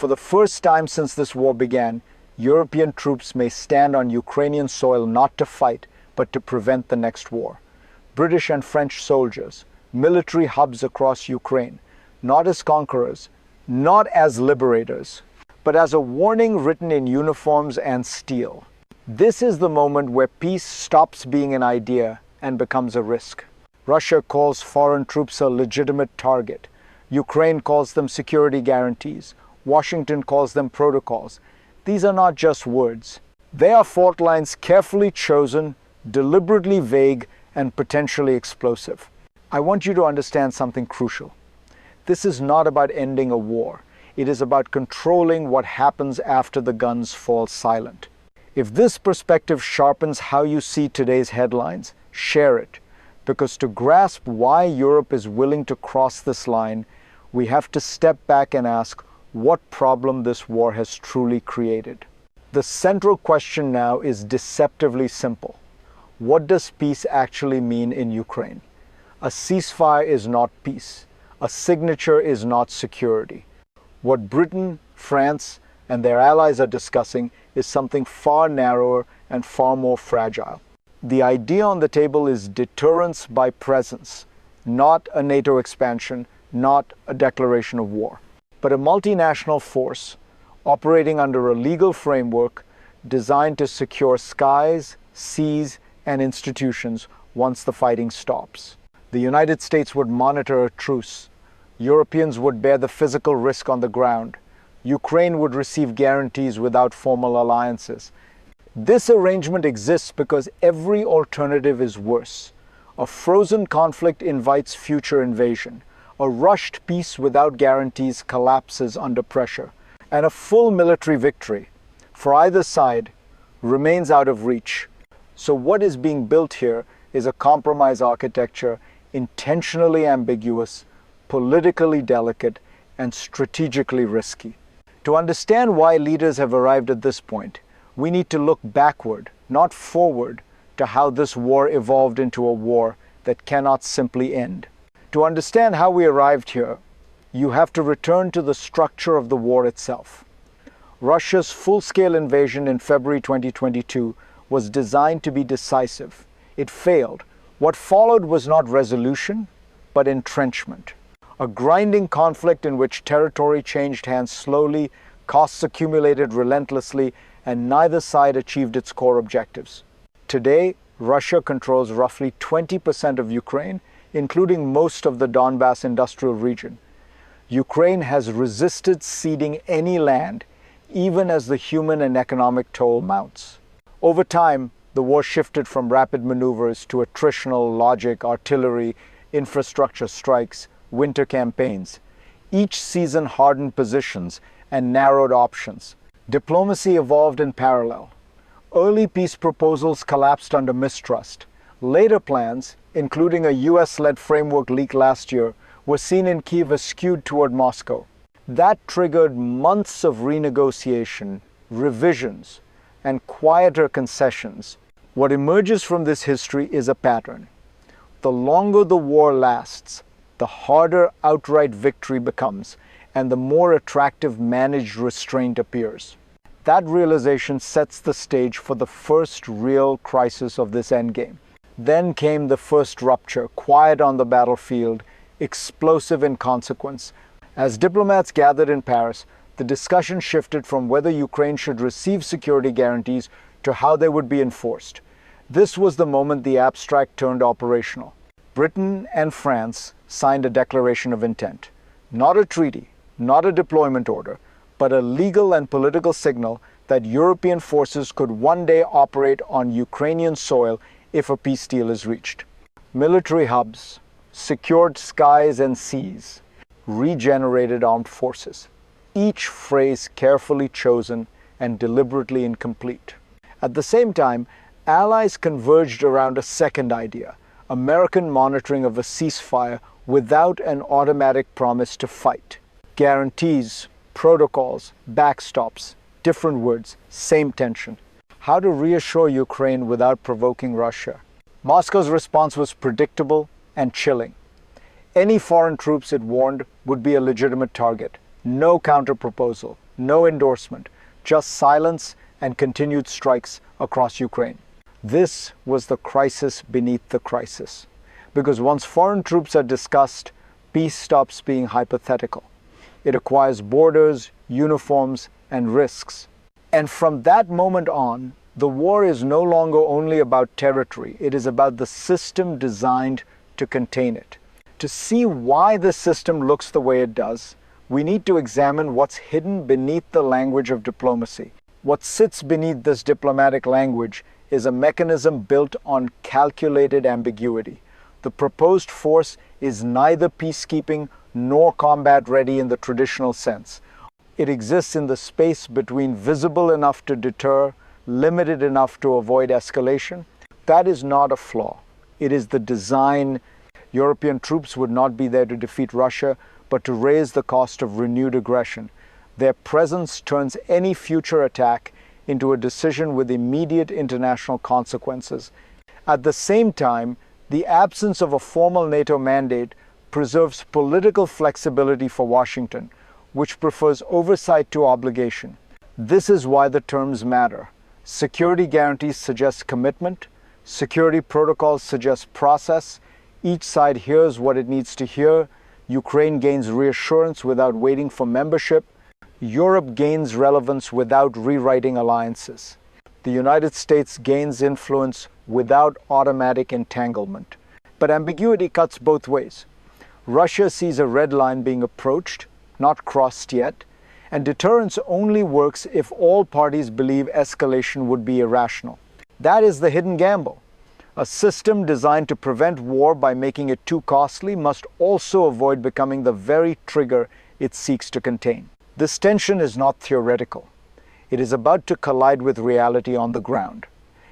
For the first time since this war began, European troops may stand on Ukrainian soil not to fight, but to prevent the next war. British and French soldiers, military hubs across Ukraine, not as conquerors, not as liberators, but as a warning written in uniforms and steel. This is the moment where peace stops being an idea and becomes a risk. Russia calls foreign troops a legitimate target. Ukraine calls them security guarantees. Washington calls them protocols. These are not just words. They are fault lines carefully chosen, deliberately vague, and potentially explosive. I want you to understand something crucial. This is not about ending a war. It is about controlling what happens after the guns fall silent. If this perspective sharpens how you see today's headlines, share it. Because to grasp why Europe is willing to cross this line, we have to step back and ask what problem this war has truly created. The central question now is deceptively simple. What does peace actually mean in Ukraine? A ceasefire is not peace. A signature is not security. What Britain, France, and their allies are discussing is something far narrower and far more fragile. The idea on the table is deterrence by presence, not a NATO expansion, not a declaration of war, but a multinational force operating under a legal framework designed to secure skies, seas, and institutions once the fighting stops. The United States would monitor a truce. Europeans would bear the physical risk on the ground. Ukraine would receive guarantees without formal alliances. This arrangement exists because every alternative is worse. A frozen conflict invites future invasion. A rushed peace without guarantees collapses under pressure. And a full military victory, for either side, remains out of reach. So what is being built here is a compromise architecture, intentionally ambiguous, politically delicate, and strategically risky. To understand why leaders have arrived at this point, we need to look backward, not forward, to how this war evolved into a war that cannot simply end. To understand how we arrived here, you have to return to the structure of the war itself. Russia's full-scale invasion in February 2022 was designed to be decisive. It failed. What followed was not resolution, but entrenchment. A grinding conflict in which territory changed hands slowly, costs accumulated relentlessly, and neither side achieved its core objectives. Today, Russia controls roughly 20% of Ukraine, including most of the Donbas industrial region. Ukraine has resisted ceding any land, even as the human and economic toll mounts. Over time, the war shifted from rapid maneuvers to attritional logic, artillery, infrastructure strikes, winter campaigns. Each season hardened positions and narrowed options. Diplomacy evolved in parallel. Early peace proposals collapsed under mistrust. Later plans, including a US-led framework leak last year, were seen in Kyiv as skewed toward Moscow. That triggered months of renegotiation, revisions, and quieter concessions. What emerges from this history is a pattern. The longer the war lasts, the harder outright victory becomes, and the more attractive managed restraint appears. That realization sets the stage for the first real crisis of this endgame. Then came the first rupture, quiet on the battlefield, explosive in consequence. As diplomats gathered in Paris, the discussion shifted from whether Ukraine should receive security guarantees to how they would be enforced. This was the moment the abstract turned operational. Britain and France signed a declaration of intent. Not a treaty, not a deployment order, but a legal and political signal that European forces could one day operate on Ukrainian soil if a peace deal is reached. Military hubs, secured skies and seas, regenerated armed forces. Each phrase carefully chosen and deliberately incomplete. At the same time, allies converged around a second idea: American monitoring of a ceasefire without an automatic promise to fight. Guarantees, protocols, backstops, different words, same tension. How to reassure Ukraine without provoking Russia. Moscow's response was predictable and chilling. Any foreign troops, it warned, would be a legitimate target. No counterproposal, no endorsement, just silence and continued strikes across Ukraine. This was the crisis beneath the crisis. Because once foreign troops are discussed, peace stops being hypothetical. It acquires borders, uniforms, and risks. And from that moment on, the war is no longer only about territory. It is about the system designed to contain it. To see why the system looks the way it does, we need to examine what's hidden beneath the language of diplomacy. What sits beneath this diplomatic language is a mechanism built on calculated ambiguity. The proposed force is neither peacekeeping nor combat ready in the traditional sense. It exists in the space between visible enough to deter, limited enough to avoid escalation. That is not a flaw. It is the design. European troops would not be there to defeat Russia, but to raise the cost of renewed aggression. Their presence turns any future attack into a decision with immediate international consequences. At the same time, the absence of a formal NATO mandate preserves political flexibility for Washington, which prefers oversight to obligation. This is why the terms matter. Security guarantees suggest commitment. Security protocols suggest process. Each side hears what it needs to hear. Ukraine gains reassurance without waiting for membership. Europe gains relevance without rewriting alliances. The United States gains influence without automatic entanglement. But ambiguity cuts both ways. Russia sees a red line being approached, not crossed yet, and deterrence only works if all parties believe escalation would be irrational. That is the hidden gamble. A system designed to prevent war by making it too costly must also avoid becoming the very trigger it seeks to contain. This tension is not theoretical. It is about to collide with reality on the ground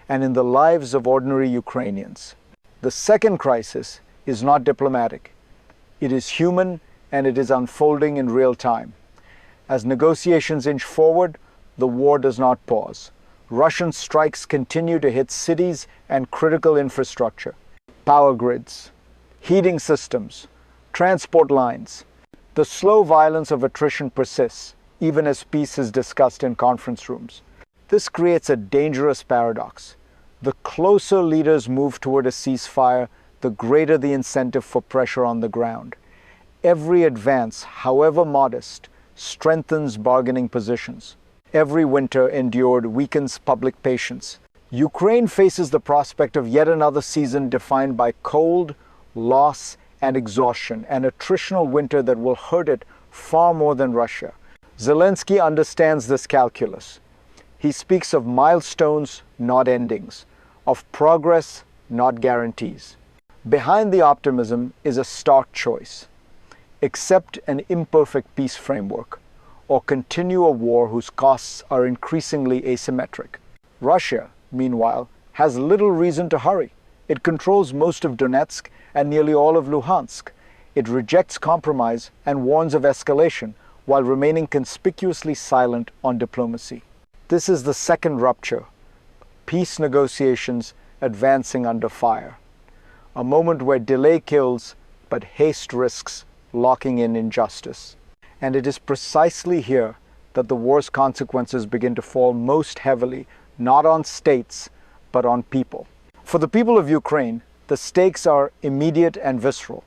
and in the lives of ordinary Ukrainians. The second crisis is not diplomatic. It is human, and it is unfolding in real time. As negotiations inch forward, the war does not pause. Russian strikes continue to hit cities and critical infrastructure, power grids, heating systems, transport lines. The slow violence of attrition persists, even as peace is discussed in conference rooms. This creates a dangerous paradox. The closer leaders move toward a ceasefire, the greater the incentive for pressure on the ground. Every advance, however modest, strengthens bargaining positions. Every winter endured weakens public patience. Ukraine faces the prospect of yet another season defined by cold, loss, and exhaustion, an attritional winter that will hurt it far more than Russia. Zelensky understands this calculus. He speaks of milestones, not endings, of progress, not guarantees. Behind the optimism is a stark choice. Accept an imperfect peace framework, or continue a war whose costs are increasingly asymmetric. Russia, meanwhile, has little reason to hurry. It controls most of Donetsk and nearly all of Luhansk. It rejects compromise and warns of escalation while remaining conspicuously silent on diplomacy. This is the second rupture, peace negotiations advancing under fire. A moment where delay kills, but haste risks locking in injustice. And it is precisely here that the war's consequences begin to fall most heavily, not on states, but on people. For the people of Ukraine, the stakes are immediate and visceral.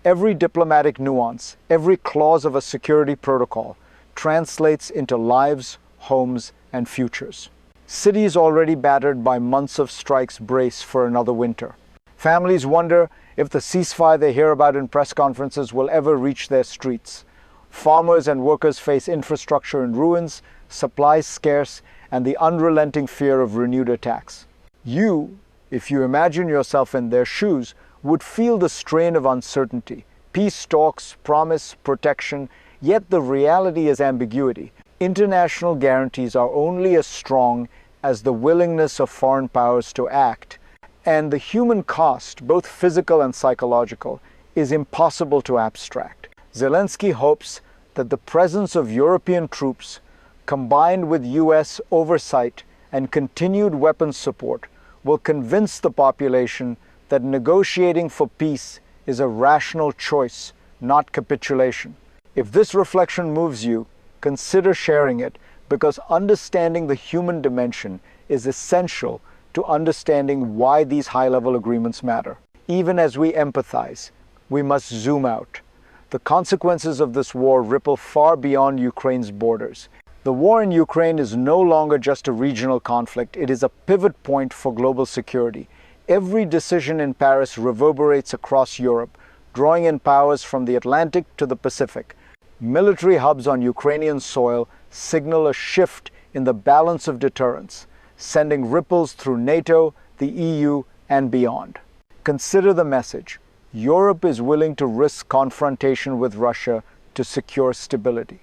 Every diplomatic nuance, every clause of a security protocol translates into lives, homes, and futures. Cities already battered by months of strikes brace for another winter. Families wonder if the ceasefire they hear about in press conferences will ever reach their streets. Farmers and workers face infrastructure in ruins, supplies scarce, and the unrelenting fear of renewed attacks. You, if you imagine yourself in their shoes, would feel the strain of uncertainty. Peace talks promise protection, yet the reality is ambiguity. International guarantees are only as strong as the willingness of foreign powers to act. And the human cost, both physical and psychological, is impossible to abstract. Zelensky hopes that the presence of European troops, combined with US oversight and continued weapons support, will convince the population that negotiating for peace is a rational choice, not capitulation. If this reflection moves you, consider sharing it, because understanding the human dimension is essential to understanding why these high-level agreements matter. Even as we empathize, we must zoom out. The consequences of this war ripple far beyond Ukraine's borders. The war in Ukraine is no longer just a regional conflict, it is a pivot point for global security. Every decision in Paris reverberates across Europe, drawing in powers from the Atlantic to the Pacific. Military hubs on Ukrainian soil signal a shift in the balance of deterrence, sending ripples through NATO, the EU, and beyond. Consider the message. Europe is willing to risk confrontation with Russia to secure stability.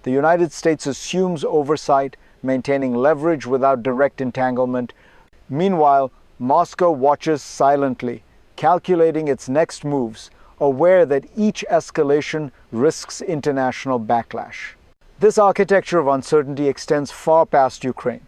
The United States assumes oversight, maintaining leverage without direct entanglement. Meanwhile, Moscow watches silently, calculating its next moves, aware that each escalation risks international backlash. This architecture of uncertainty extends far past Ukraine.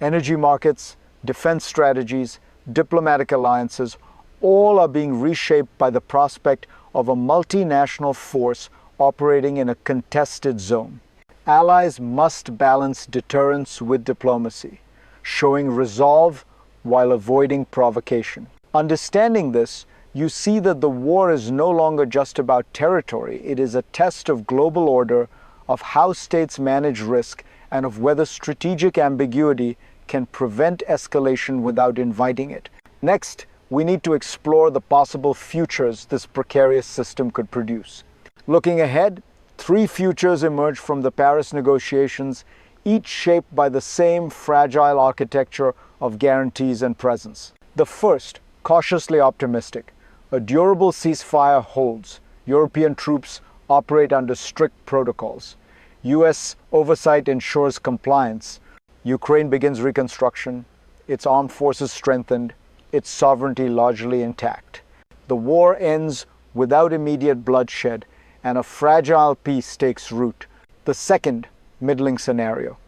Energy markets, defense strategies, diplomatic alliances, all are being reshaped by the prospect of a multinational force operating in a contested zone. Allies must balance deterrence with diplomacy, showing resolve while avoiding provocation. Understanding this, you see that the war is no longer just about territory. It is a test of global order, of how states manage risk, and of whether strategic ambiguity can prevent escalation without inviting it. Next, we need to explore the possible futures this precarious system could produce. Looking ahead, 3 futures emerge from the Paris negotiations, each shaped by the same fragile architecture of guarantees and presence. The first, cautiously optimistic. A durable ceasefire holds. European troops operate under strict protocols. US oversight ensures compliance. Ukraine begins reconstruction, its armed forces strengthened, its sovereignty largely intact. The war ends without immediate bloodshed, and a fragile peace takes root. The second, middling scenario.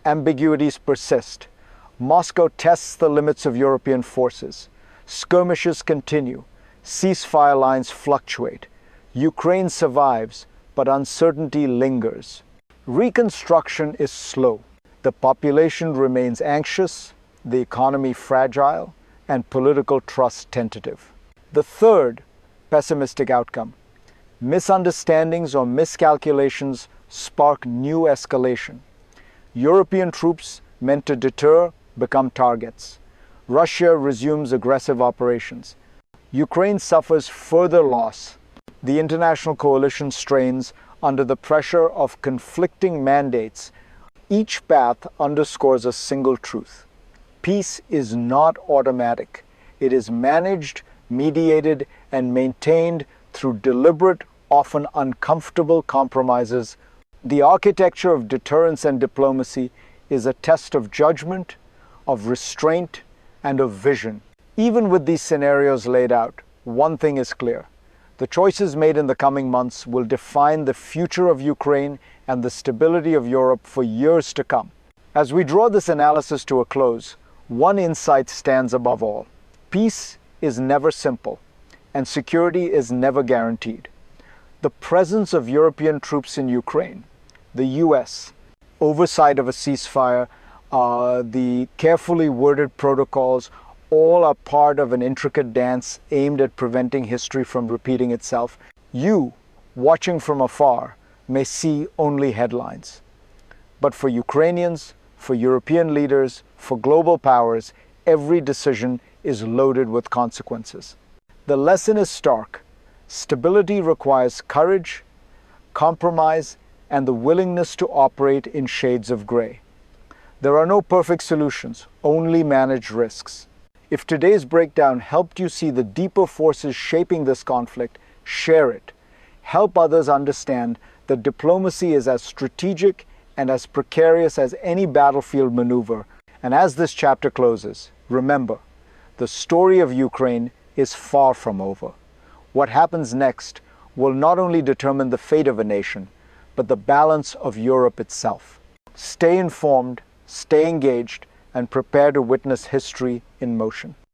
Ambiguities persist. Moscow tests the limits of European forces. Skirmishes continue. Ceasefire lines fluctuate. Ukraine survives, but uncertainty lingers. Reconstruction is slow. The population remains anxious, the economy fragile, and political trust tentative. The third, pessimistic outcome. Misunderstandings or miscalculations spark new escalation. European troops meant to deter become targets. Russia resumes aggressive operations. Ukraine suffers further loss. The international coalition strains under the pressure of conflicting mandates. Each path underscores a single truth. Peace is not automatic. It is managed, mediated, and maintained through deliberate, often uncomfortable compromises. The architecture of deterrence and diplomacy is a test of judgment, of restraint, and of vision. Even with these scenarios laid out, one thing is clear. The choices made in the coming months will define the future of Ukraine and the stability of Europe for years to come. As we draw this analysis to a close, one insight stands above all. Peace is never simple, and security is never guaranteed. The presence of European troops in Ukraine, the US, oversight of a ceasefire, the carefully worded protocols, all are part of an intricate dance aimed at preventing history from repeating itself. You, watching from afar, may see only headlines. But for Ukrainians, for European leaders, for global powers, every decision is loaded with consequences. The lesson is stark. Stability requires courage, compromise, and the willingness to operate in shades of gray. There are no perfect solutions, only managed risks. If today's breakdown helped you see the deeper forces shaping this conflict, share it. Help others understand that diplomacy is as strategic and as precarious as any battlefield maneuver. And as this chapter closes, remember, the story of Ukraine is far from over. What happens next will not only determine the fate of a nation, but the balance of Europe itself. Stay informed, stay engaged, and prepare to witness history in motion.